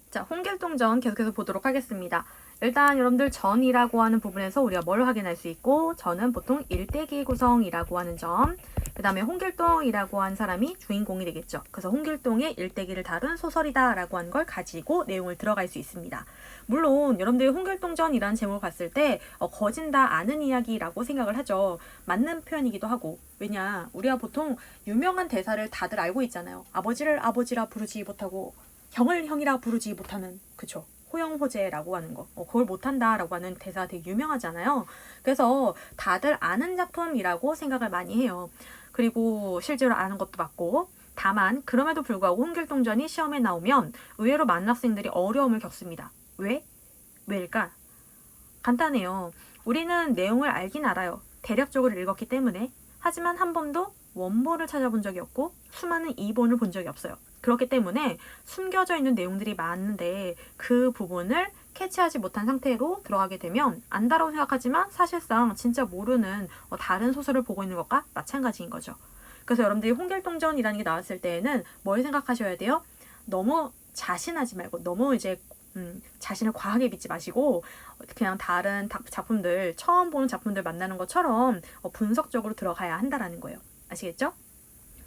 자, 홍길동전 계속해서 보도록 하겠습니다. 일단 여러분들 전이라고 하는 부분에서 우리가 뭘 확인할 수 있고, 전은 보통 일대기 구성이라고 하는 점, 그 다음에 홍길동이라고 한 사람이 주인공이 되겠죠. 그래서 홍길동의 일대기를 다룬 소설이다라고 하는 걸 가지고 내용을 들어갈 수 있습니다. 물론 여러분들이 홍길동전이라는 제목을 봤을 때 거진 다 아는 이야기라고 생각을 하죠. 맞는 표현이기도 하고, 왜냐 우리가 보통 유명한 대사를 다들 알고 있잖아요. 아버지를 아버지라 부르지 못하고 형을 형이라 부르지 못하는, 그쵸, 호영호제라고 하는 거, 그걸 못한다라고 하는 대사가 되게 유명하잖아요. 그래서 다들 아는 작품이라고 생각을 많이 해요. 그리고 실제로 아는 것도 맞고, 다만 그럼에도 불구하고 홍길동전이 시험에 나오면 의외로 많은 학생들이 어려움을 겪습니다. 왜? 왜일까? 간단해요. 우리는 내용을 알긴 알아요. 대략적으로 읽었기 때문에. 하지만 한 번도 원본을 찾아본 적이 없고 수많은 이본을 본 적이 없어요. 그렇기 때문에 숨겨져 있는 내용들이 많은데 그 부분을 캐치하지 못한 상태로 들어가게 되면 안다라고 생각하지만 사실상 진짜 모르는 다른 소설을 보고 있는 것과 마찬가지인 거죠. 그래서 여러분들이 홍길동전이라는 게 나왔을 때에는 뭘 생각하셔야 돼요? 너무 자신하지 말고, 너무 이제 자신을 과하게 믿지 마시고 그냥 다른 작품들, 처음 보는 작품들 만나는 것처럼 분석적으로 들어가야 한다라는 거예요. 아시겠죠?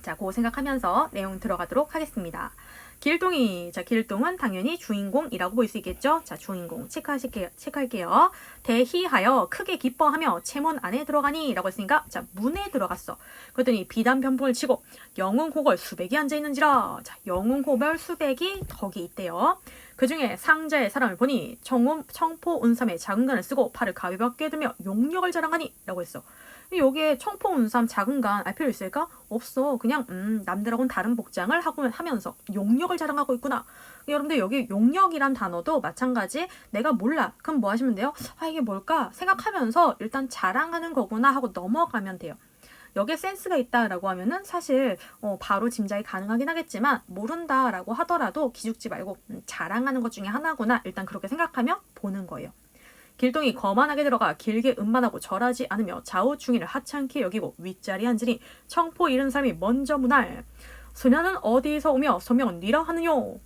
자, 그거 생각하면서 내용 들어가도록 하겠습니다. 길동이, 자, 길동은 당연히 주인공이라고 볼 수 있겠죠? 자, 주인공 체크할게요. 대희하여 크게 기뻐하며 채문 안에 들어가니 라고 했으니까, 자, 문에 들어갔어. 그랬더니 비단 편풍을 치고 영웅호걸 수백이 앉아있는지라. 자, 영웅호별 수백이 거기 있대요. 그 중에 상자의 사람을 보니 청포 운삼에 작은 간을 쓰고 팔을 가볍게 들며 용력을 자랑하니 라고 했어. 여기에 청포 운삼 작은 간 알 필요 있을까? 없어. 그냥 남들하고는 다른 복장을 하면서 용력을 자랑하고 있구나. 여러분들 여기 용력이란 단어도 마찬가지. 내가 몰라. 그럼 뭐 하시면 돼요? 아, 이게 뭘까? 생각하면서 일단 자랑하는 거구나 하고 넘어가면 돼요. 여기에 센스가 있다라고 하면은 사실 바로 짐작이 가능하긴 하겠지만, 모른다라고 하더라도 기죽지 말고 자랑하는 것 중에 하나구나, 일단 그렇게 생각하며 보는 거예요. 길동이 거만하게 들어가 길게 음만하고 절하지 않으며 좌우충이를 하찮게 여기고 윗자리에 앉으니 청포 잃은 사람이 먼저 문할. 소녀는 어디서 오며 소명은 니라 하느뇨.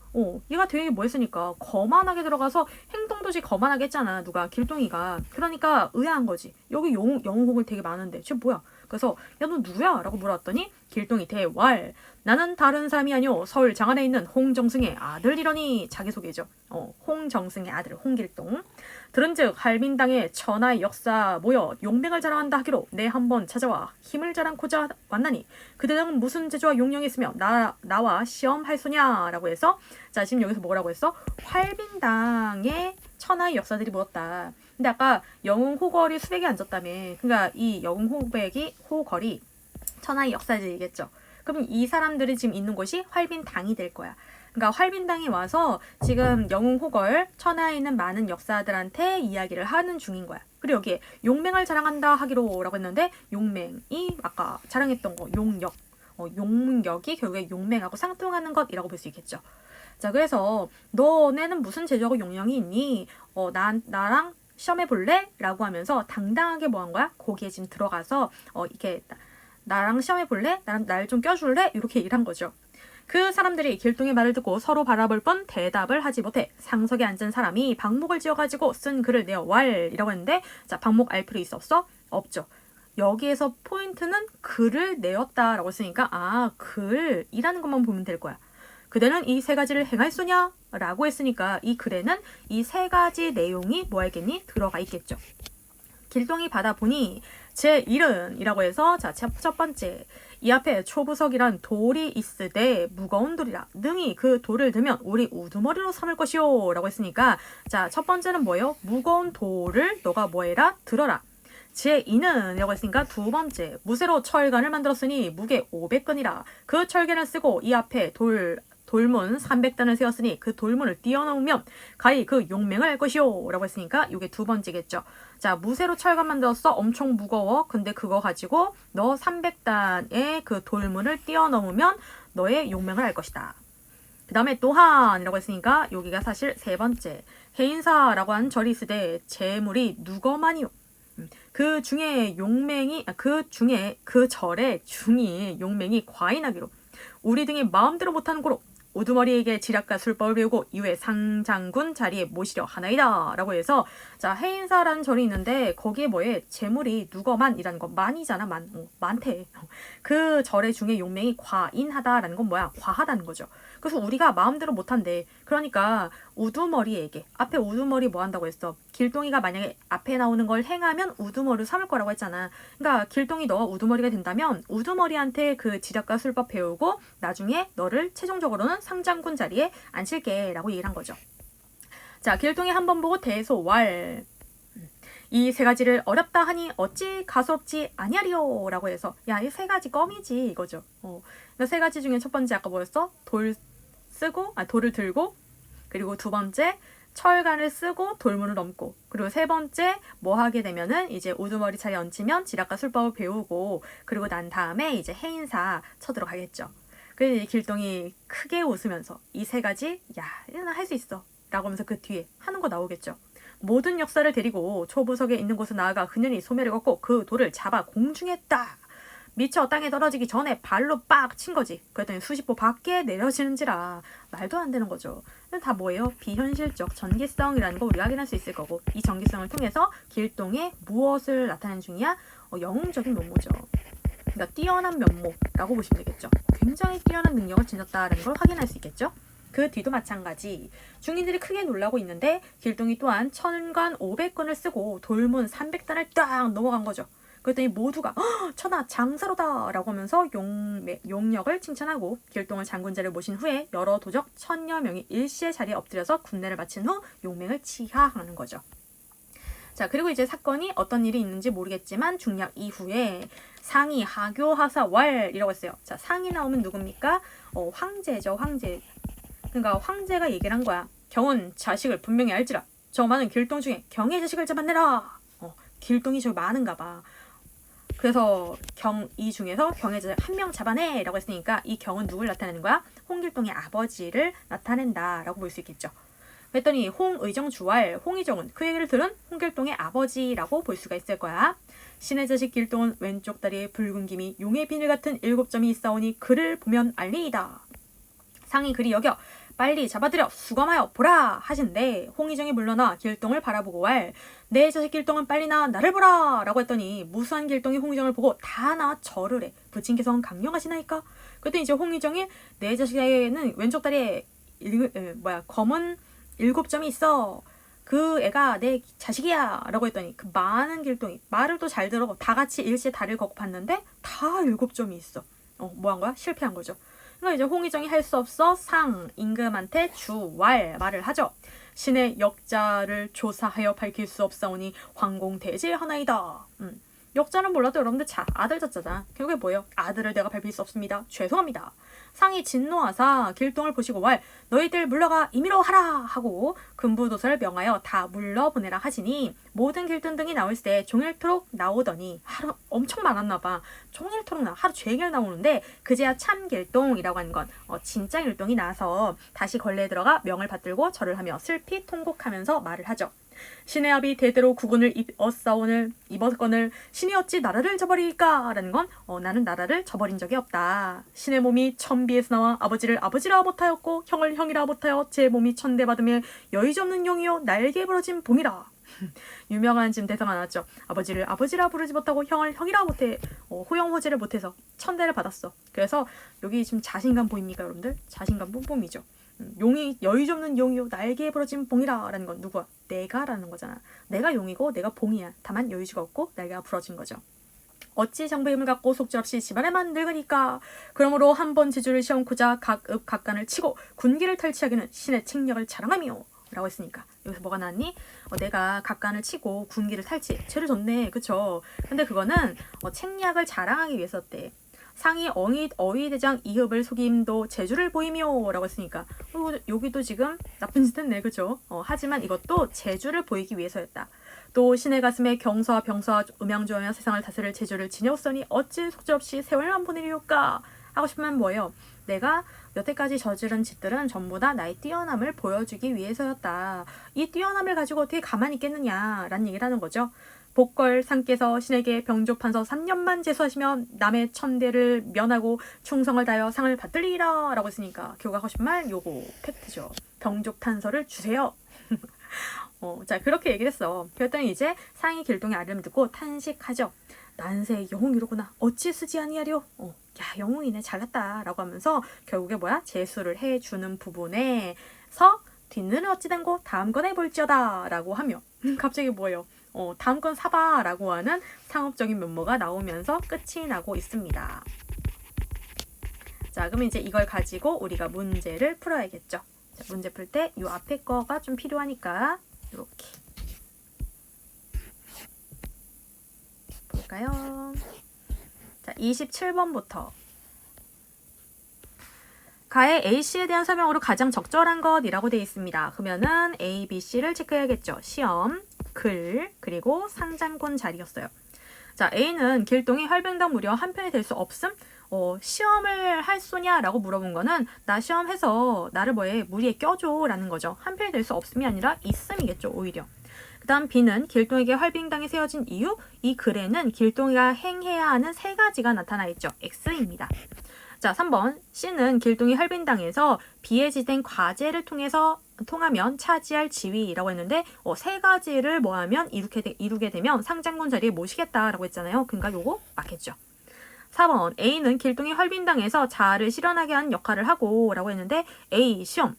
얘가 되게 뭐 했으니까 거만하게 들어가서 행동도지 거만하게 했잖아, 누가, 길동이가. 그러니까 의아한 거지. 여기 영웅곡을 되게 많은데 쟤 뭐야? 그래서 야, 너 누구야? 라고 물었더니 길동이 대왈, 나는 다른 사람이 아니오 서울 장안에 있는 홍정승의 아들이러니. 자기소개죠. 홍정승의 아들 홍길동. 들은즉 할빈당의 천하의 역사 모여 용맹을 자랑한다 하기로 내 한번 찾아와 힘을 자랑고자 왔나니 그대는 무슨 재주와 용령이 있으며 나와 시험할 소냐 라고 해서, 자, 지금 여기서 뭐라고 했어? 활빈당의 천하의 역사들이 모였다. 근데 아까 영웅호걸이 수백이 앉았다며. 그러니까 이 호걸이 천하의 역사들이겠죠. 그럼 이 사람들이 지금 있는 곳이 활빈당이 될 거야. 그러니까 활빈당에 와서 지금 영웅호걸 천하에 있는 많은 역사들한테 이야기를 하는 중인 거야. 그리고 여기에 용맹을 자랑한다 하기로 라고 했는데, 용맹이 아까 자랑했던 거 용력, 용력이 결국에 용맹하고 상통하는 것이라고 볼 수 있겠죠. 자, 그래서 너네는 무슨 재주하고 용령이 있니? 나랑 시험해 볼래? 라고 하면서 당당하게 뭐 한 거야? 거기에 지금 들어가서 이렇게 나랑 시험해 볼래? 날 좀 껴줄래? 이렇게 얘기를 한 거죠. 그 사람들이 길동의 말을 듣고 서로 바라볼 뻔 대답을 하지 못해 상석에 앉은 사람이 방목을 지어가지고 쓴 글을 내어 왈이라고 했는데, 자, 방목 알 필요 있었어? 없죠. 여기에서 포인트는 글을 내었다라고 했으니까, 아, 글이라는 것만 보면 될 거야. 그대는 이 세 가지를 행할소냐? 라고 했으니까 이 글에는 이 세 가지 내용이 뭐 알겠니? 들어가 있겠죠. 길동이 받아보니 제1은 이라고 해서, 자, 첫 번째, 이 앞에 초부석이란 돌이 있으되 무거운 돌이라 능히 그 돌을 들면 우리 우두머리로 삼을 것이오 라고 했으니까, 자, 첫 번째는 뭐예요? 무거운 돌을 너가 뭐해라? 들어라. 제2는 이라고 했으니까 두 번째, 무쇠로 철관을 만들었으니 무게 500근이라 그 철관을 쓰고 이 앞에 돌문 300단을 세웠으니 그 돌문을 뛰어넘으면 가히 그 용맹을 할 것이오 라고 했으니까 이게 두 번째겠죠. 자, 무쇠로 철관 만들었어. 엄청 무거워. 근데 그거 가지고 너 300단의 그 돌문을 뛰어넘으면 너의 용맹을 할 것이다. 그 다음에 또한이라고 했으니까 여기가 사실 세 번째, 해인사라고 한 절이 있으되 재물이 누거마니요. 그 중에 그 절의 중이 용맹이 과인하기로 우리 등이 마음대로 못하는 고로 우두머리에게 지략과 술법을 배우고 이후에 상장군 자리에 모시려 하나이다 라고 해서, 자, 해인사라는 절이 있는데 거기에 뭐에 재물이 누거만이라는 거, 만이잖아. 많대. 그 절의 중에 용맹이 과인하다라는 건 뭐야? 과하다는 거죠. 그래서 우리가 마음대로 못한대. 그러니까 우두머리에게, 앞에 우두머리 뭐 한다고 했어? 길동이가 만약에 앞에 나오는 걸 행하면 우두머리를 삼을 거라고 했잖아. 그러니까 길동이 너가 우두머리가 된다면 우두머리한테 그 지략과 술법 배우고 나중에 너를 최종적으로는 상장군 자리에 앉힐게 라고 얘기를 한 거죠. 자, 길동이 한 번 보고 대소왈, 이 세 가지를 어렵다 하니 어찌 가소롭지 아니하리요 라고 해서, 야, 이 세 가지 껌이지 이거죠. 그러니까 세 가지 중에 첫 번째 아까 뭐였어? 돌을 들고, 그리고 두 번째 철관을 쓰고 돌문을 넘고, 그리고 세 번째 뭐 하게 되면은 이제 우두머리 차례 얹히면 지략과 술법을 배우고, 그리고 난 다음에 이제 해인사 쳐들어 가겠죠. 그래서 이 길동이 크게 웃으면서 이 세 가지, 야, 나 할 수 있어 라고 하면서 그 뒤에 하는 거 나오겠죠. 모든 역사를 데리고 초부석에 있는 곳에 나아가 그년이 소매를 걷고 그 돌을 잡아 공중에 딱 미쳐 땅에 떨어지기 전에 발로 빡 친 거지. 그랬더니 수십 보 밖에 내려지는지라. 말도 안 되는 거죠. 다 뭐예요? 비현실적 전기성이라는 거 우리가 확인할 수 있을 거고, 이 전기성을 통해서 길동에 무엇을 나타내는 중이야? 영웅적인 면모죠. 그러니까 뛰어난 면모라고 보시면 되겠죠. 굉장히 뛰어난 능력을 지녔다는 걸 확인할 수 있겠죠. 그 뒤도 마찬가지. 중인들이 크게 놀라고 있는데 길동이 또한 천관 500건을 쓰고 돌문 300단을 딱 넘어간 거죠. 그랬더니 모두가 천하 장사로다 라고 하면서 용력을 칭찬하고 길동을 장군자를 모신 후에 여러 도적 1000여 명이 일시에 자리에 엎드려서 군례를 마친 후 용맹을 치하하는 거죠. 자, 그리고 이제 사건이 어떤 일이 있는지 모르겠지만 중략 이후에 상이 하교 하사 왈이라고 했어요. 자, 상이 나오면 누굽니까? 황제죠. 황제. 그러니까 황제가 얘기를 한 거야. 경은 자식을 분명히 알지라. 저 많은 길동 중에 경의 자식을 잡아내라. 길동이 저기 많은가 봐. 그래서 이 중에서 경의 자식 한 명 잡아내 라고 했으니까 이 경은 누굴 나타내는 거야? 홍길동의 아버지를 나타낸다 라고 볼 수 있겠죠. 그랬더니 홍의정주왈, 홍의정은 그 얘기를 들은 홍길동의 아버지라고 볼 수가 있을 거야. 신의 자식 길동은 왼쪽 다리에 붉은 김이 용의 비늘 같은 7점이 있사오니 그를 보면 알리이다. 상이 그리 여겨 빨리 잡아들여 수검하여 보라 하신데, 홍의정이 물러나 길동을 바라보고 왈, 내 자식 길동은 빨리 나를 보라 라고 했더니 무수한 길동이 홍의정을 보고 다 나와 절을 해. 부친께서는 강령하시나이까? 그랬더니 이제 홍의정이 내 자식에게는 왼쪽 다리에 검은 7점이 있어. 그 애가 내 자식이야 라고 했더니 그 많은 길동이 말을 또 잘 들어 다 같이 일시에 다리를 걷고 봤는데 다 7점이 있어. 뭐 한 거야? 실패한 거죠. 그러니까 이제 홍의정이 할 수 없어 상, 임금한테 주왈 말을 하죠. 신의 역자를 조사하여 밝힐 수 없사오니 황공대제하나이다. 역자는 몰라도 여러분들 아들 자자잖아. 결국에 뭐예요? 아들을 내가 밝힐 수 없습니다. 죄송합니다. 상이 진노하사 길동을 보시고 왈, 너희들 물러가 임의로 하라 하고 금부도서를 명하여 다 물러보내라 하시니 모든 길동등이 나올 때 종일토록 나오더니 하루 엄청 많았나 봐. 종일토록 하루 종일 나오는데 그제야 참 길동이라고 하는 건 진짜 길동이 나서 다시 걸레에 들어가 명을 받들고 절을 하며 슬피 통곡하면서 말을 하죠. 신의 압이 대대로 국군을 입었거늘 신이 어찌 나라를 저버릴까? 라는 건 나는 나라를 저버린 적이 없다. 신의 몸이 천비에서 나와 아버지를 아버지라 못하였고 형을 형이라 못하여 제 몸이 천대받으며 여의지 없는 용이요 날개 부러진 봉이라. 유명한 지금 대사가 나왔죠. 아버지를 아버지라 부르지 못하고 형을 형이라 못해 호영호제를 못해서 천대를 받았어. 그래서 여기 지금 자신감 보입니까 여러분들? 자신감 뿜뿜이죠. 용이 여의지 없는 용이요 날개에 부러진 봉이라 라는 건 누구야? 내가 라는 거잖아. 내가 용이고 내가 봉이야. 다만 여의지가 없고 날개가 부러진 거죠. 어찌 정부의 힘을 갖고 속절없이 집안에만 늙으니까. 그러므로 한번 제주를 시험코자 각읍 각간을 치고 군기를 탈취하기는 신의 책력을 자랑하며 라고 했으니까 여기서 뭐가 나왔니? 내가 각간을 치고 군기를 탈취. 죄를 졌네. 그쵸? 근데 그거는 책략을 자랑하기 위해서였대. 상이 어휘대장 이흡을 속임도 재주를 보이며 라고 했으니까 여기도 지금 나쁜 짓 했네. 그죠? 하지만 이것도 재주를 보이기 위해서였다. 또 신의 가슴에 경서와 병서와 음양조하며 세상을 다스릴 재주를 지녔으니 어찌 속절없이 세월만 보내리올까? 하고 싶으면 뭐예요? 내가 여태까지 저지른 짓들은 전부 다 나의 뛰어남을 보여주기 위해서였다. 이 뛰어남을 가지고 어떻게 가만히 있겠느냐 라는 얘기를 하는 거죠. 복걸 상께서 신에게 병조판서 3년만 제수하시면 남의 천대를 면하고 충성을 다하여 상을 받들리라 라고 했으니까 교가 하고 싶은 말 요거 팩트죠. 병조판서를 주세요. 자 그렇게 얘기를 했어. 그랬더니 이제 상이 길동의 아름을 듣고 탄식하죠. 난세 영웅이로구나. 어찌 쓰지 아니하려. 야 영웅이네 잘났다 라고 하면서 결국에 뭐야 제수를 해주는 부분에서 뒷는 어찌 된고 다음 건 해볼지어다 라고 하며 갑자기 뭐예요? 다음 건 사봐 라고 하는 상업적인 면모가 나오면서 끝이 나고 있습니다. 자 그럼 이제 이걸 가지고 우리가 문제를 풀어야겠죠. 자, 문제 풀 때 이 앞에 거가 좀 필요하니까 이렇게 볼까요? 자 27번부터 가의 A씨에 대한 설명으로 가장 적절한 것이라고 되어 있습니다. 그러면은 A, B, C를 체크해야겠죠. 시험, 글, 그리고 상장군 자리였어요. 자, A는 길동이 활병당 무려 한 편이 될 수 없음? 시험을 할 소냐라고 물어본 거는 나 시험해서 나를 뭐해 무리에 껴줘 라는 거죠. 한 편이 될 수 없음이 아니라 있음이겠죠. 오히려. 그 다음 B는 길동에게 활병당이 세워진 이유? 이 글에는 길동이가 행해야 하는 세 가지가 나타나 있죠. X입니다. 자, 3번 C는 길동이 할빈당에서 B에 지된 과제를 통하면 차지할 지위라고 했는데 세 가지를 뭐하면 이루게 되면 상장군 자리에 모시겠다라고 했잖아요. 그러니까 요거 맞겠죠. 4번 A는 길동이 할빈당에서 자아를 실현하게 하는 역할을 하고 라고 했는데 A 시험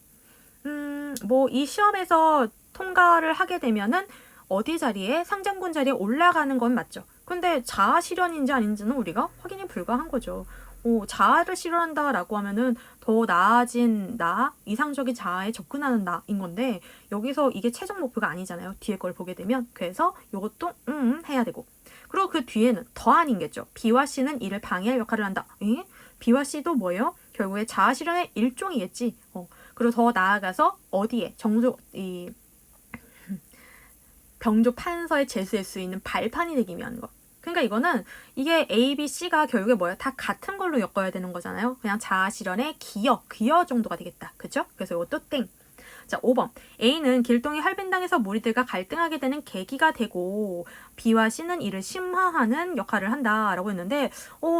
뭐 이 시험에서 통과를 하게 되면은 어디 자리에 상장군 자리에 올라가는 건 맞죠. 근데 자아 실현인지 아닌지는 우리가 확인이 불가한 거죠. 자아를 실현한다라고 하면은 더 나아진 나, 이상적인 자아에 접근하는 나인 건데 여기서 이게 최종 목표가 아니잖아요. 뒤에 걸 보게 되면. 그래서 이것도 해야 되고. 그리고 그 뒤에는 더 아닌겠죠. B와 C는 이를 방해할 역할을 한다. B와 C도 뭐예요? 결국에 자아 실현의 일종이겠지. 그리고 더 나아가서 어디에 병조 판서에 제수할 수 있는 발판이 되기 위한 거. 그러니까 이거는 이게 A, B, C가 결국에 뭐야? 다 같은 걸로 엮어야 되는 거잖아요. 그냥 자아 실현의 기여 정도가 되겠다. 그죠? 그래서 이것도 땡. 자, 5번. A는 길동이 할빈당에서 무리들과 갈등하게 되는 계기가 되고 B와 C는 이를 심화하는 역할을 한다라고 했는데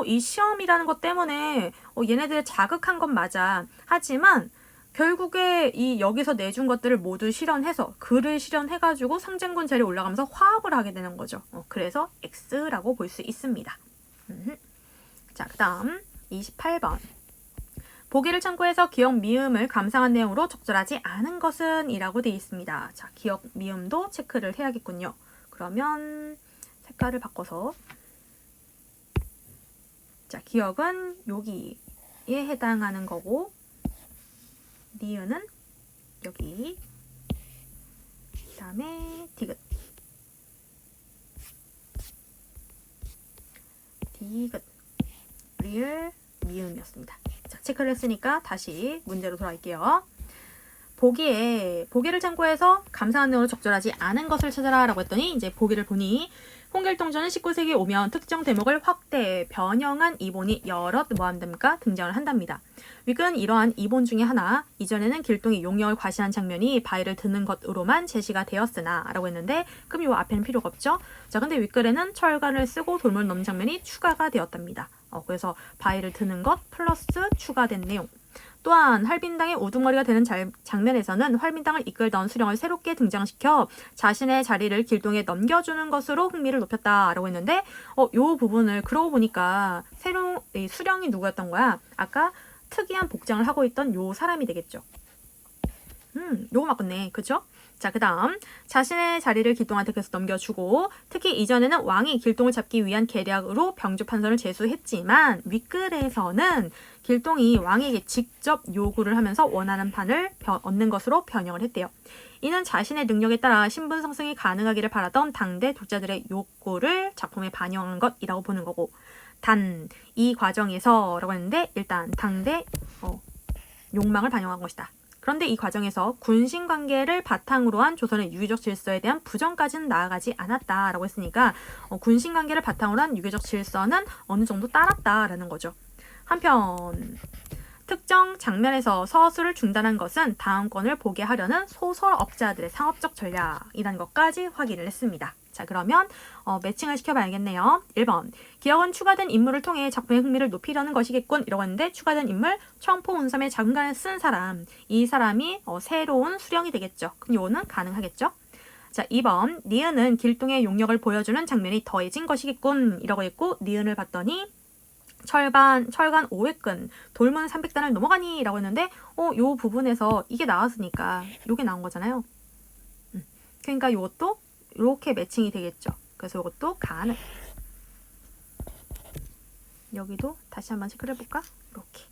이 시험이라는 것 때문에 얘네들을 자극한 건 맞아. 하지만 결국에 여기서 내준 것들을 모두 실현해서 글을 실현해가지고 상장군 자리에 올라가면서 화합을 하게 되는 거죠. 그래서 X라고 볼 수 있습니다. 자, 그 다음 28번. 보기를 참고해서 기억 미음을 감상한 내용으로 적절하지 않은 것은 이라고 되어 있습니다. 자, 기억 미음도 체크를 해야겠군요. 그러면 색깔을 바꿔서 자, 기억은 여기에 해당하는 거고 니은은 여기 그 다음에 디귿 리을 미음이었습니다. 자, 체크를 했으니까 다시 문제로 돌아갈게요. 보기를 참고해서 감상한 내용으로 적절하지 않은 것을 찾아라 라고 했더니 이제 보기를 보니 홍길동전은 19세기에 오면 특정 대목을 확대, 변형한 이본이 여럿 뭐한답니까? 등장을 한답니다. 윗글은 이러한 이본 중에 하나, 이전에는 길동이 용역을 과시한 장면이 바위를 드는 것으로만 제시가 되었으나 라고 했는데 그럼 이 앞에는 필요가 없죠? 자, 근데 윗글에는 철관을 쓰고 돌문을 넘는 장면이 추가가 되었답니다. 그래서 바위를 드는 것 플러스 추가된 내용. 또한 활빈당의 우두머리가 되는 장면에서는 활빈당을 이끌던 수령을 새롭게 등장시켜 자신의 자리를 길동에 넘겨주는 것으로 흥미를 높였다라고 했는데 이 부분을 그러고 보니까 수령이 누구였던 거야? 아까 특이한 복장을 하고 있던 요 사람이 되겠죠. 요거 맞겠네. 그쵸? 자, 그 다음 자신의 자리를 길동한테 계속 넘겨주고 특히 이전에는 왕이 길동을 잡기 위한 계략으로 병조판서를 제수했지만 윗글에서는 길동이 왕에게 직접 요구를 하면서 원하는 판을 얻는 것으로 변형을 했대요. 이는 자신의 능력에 따라 신분 상승이 가능하기를 바라던 당대 독자들의 욕구를 작품에 반영한 것이라고 보는 거고 단 이 과정에서 라고 했는데 일단 당대 욕망을 반영한 것이다. 그런데 이 과정에서 군신관계를 바탕으로 한 조선의 유교적 질서에 대한 부정까지는 나아가지 않았다라고 했으니까 군신관계를 바탕으로 한 유교적 질서는 어느 정도 따랐다라는 거죠. 한편 특정 장면에서 서술을 중단한 것은 다음 건을 보게 하려는 소설업자들의 상업적 전략이라는 것까지 확인을 했습니다. 자, 그러면 매칭을 시켜봐야겠네요. 1번. 기억은 추가된 인물을 통해 작품의 흥미를 높이려는 것이겠군. 이라고 했는데 추가된 인물, 청포 운삼의 작은간을 쓴 사람. 이 사람이 새로운 수령이 되겠죠. 그럼 요거는 가능하겠죠. 자, 2번. 니은은 길동의 용력을 보여주는 장면이 더해진 것이겠군. 이라고 했고 니은을 봤더니 철간 5회근 돌문 300단을 넘어가니 라고 했는데 요 부분에서 이게 나왔으니까 요게 나온 거잖아요. 그러니까 요것도 이렇게 매칭이 되겠죠. 그래서 요것도 가능. 여기도 다시 한번 체크를 해볼까? 이렇게.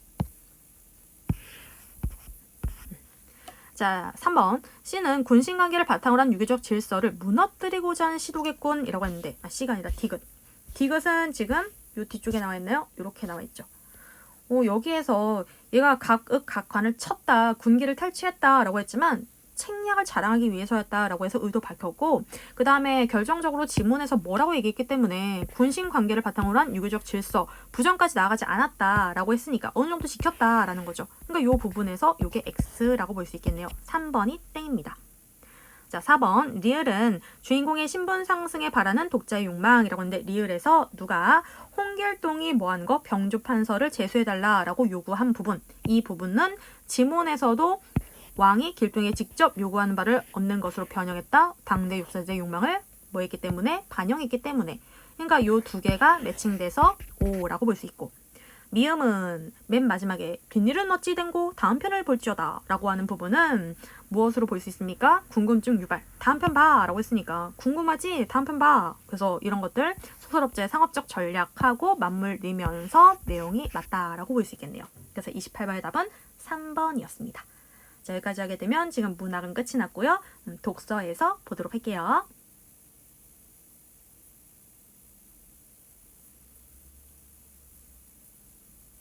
자, 3번. C는 군신관계를 바탕으로 한 유교적 질서를 무너뜨리고자 하는 시도겠군 이라고 했는데 C가 아니라 디귿. 디귿은 지금 요 뒤쪽에 나와 있나요? 이렇게 나와 있죠. 여기에서 얘가 각관을 쳤다, 군기를 탈취했다 라고 했지만 책략을 자랑하기 위해서였다라고 해서 의도 밝혔고 그 다음에 결정적으로 지문에서 뭐라고 얘기했기 때문에 군신 관계를 바탕으로 한 유교적 질서, 부정까지 나아가지 않았다라고 했으니까 어느 정도 지켰다라는 거죠. 그러니까 이 부분에서 이게 X라고 볼 수 있겠네요. 3번이 땡입니다. 자, 4번. 리을은 주인공의 신분 상승에 바라는 독자의 욕망이라고 하는데 리을에서 누가 홍길동이 뭐한 거? 병조판서를 제수해달라라고 요구한 부분. 이 부분은 지문에서도 왕이 길동에 직접 요구하는 바를 얻는 것으로 변형했다. 당대 역사제의 욕망을 뭐했기 때문에? 반영했기 때문에. 그러니까 요 두 개가 매칭돼서 O라고 볼 수 있고 미음은 맨 마지막에 뒷일은 어찌 된고 다음 편을 볼지어다 라고 하는 부분은 무엇으로 볼 수 있습니까? 궁금증 유발. 다음 편 봐 라고 했으니까 궁금하지? 다음 편 봐. 그래서 이런 것들 소설업자의 상업적 전략하고 맞물리면서 내용이 맞다라고 볼 수 있겠네요. 그래서 28번의 답은 3번이었습니다. 자, 여기까지 하게 되면 지금 문학은 끝이 났고요. 독서에서 보도록 할게요.